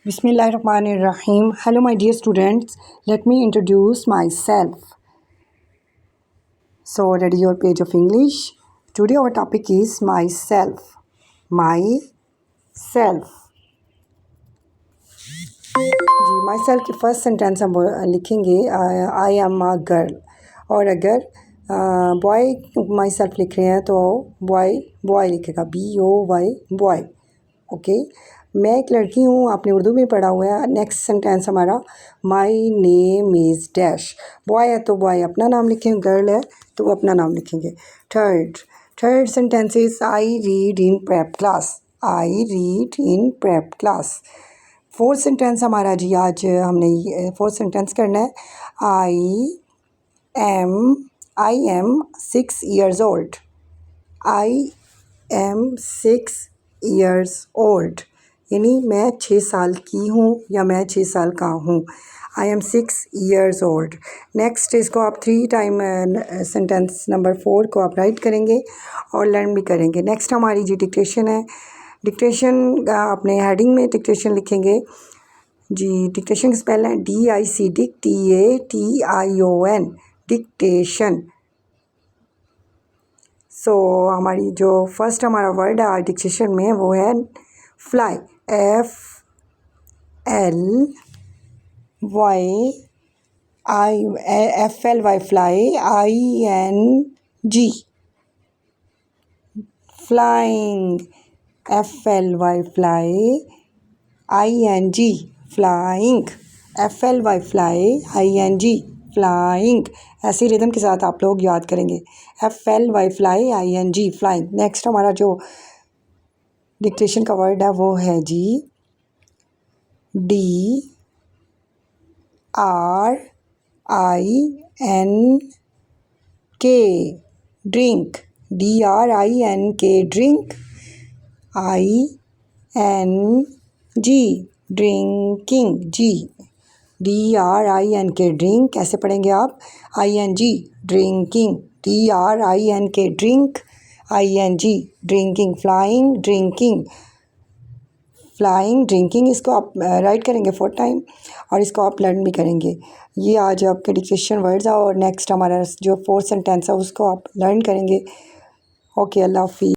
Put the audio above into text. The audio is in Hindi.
Bismillahirrahmanirrahim. Hello my dear students, let me introduce myself. So ready your page of English. Today our topic is myself. Myself. जी myself की फर्स्ट सेंटेंस हम लिखेंगे आई एम अ गर्ल। और अगर बॉय माई सेल्फ लिख रहे हैं तो बॉय लिखेगा BOY बॉय। ओके, मैं एक लड़की हूँ, आपने उर्दू में पढ़ा हुआ है। नेक्स्ट सेंटेंस हमारा my name is dash. Boy है तो बॉय अपना नाम लिखेंगे, गर्ल है तो वो अपना नाम लिखेंगे। Third sentence is I read in prep class. I read in prep class. Fourth sentence हमारा जी आज हमने फोर्थ सेंटेंस करना है I am 6 years old। I am 6 years old यानी मैं 6 साल की हूँ या मैं 6 साल का हूँ। I am 6 years old। Next इसको आप 3 टाइम सेंटेंस नंबर 4 को आप राइट करेंगे और लर्न भी करेंगे। नेक्स्ट हमारी जी डिक्टेशन है। डिक्टेशन अपने हेडिंग में डिक्टेशन लिखेंगे जी। डिक्टेशन का स्पेल है DIC DICTATION डिक्टेशन। सो हमारी जो फर्स्ट हमारा वर्ड है डिक्टेशन में वो है fly. FLY fly ING flying. FLY fly ING flying. FLY fly ING flying. ऐसी रिदम के साथ आप लोग याद करेंगे। FLY fly ING flying. Next हमारा जो डिक्टेशन का वर्ड है वो है जी DRINK drink. DRINK drink. ING drinking. जी DRINK ड्रिंक कैसे पढ़ेंगे आप? ING drinking. DRINK drink ING drinking. Flying drinking. Flying drinking इसको आप राइट करेंगे 4 टाइम और इसको आप लर्न भी करेंगे। ये आज आपके डिक्टेशन वर्ड्स है और नेक्स्ट हमारा जो 4th सेंटेंस है उसको आप लर्न करेंगे। ओके, अल्लाह हाफिज़।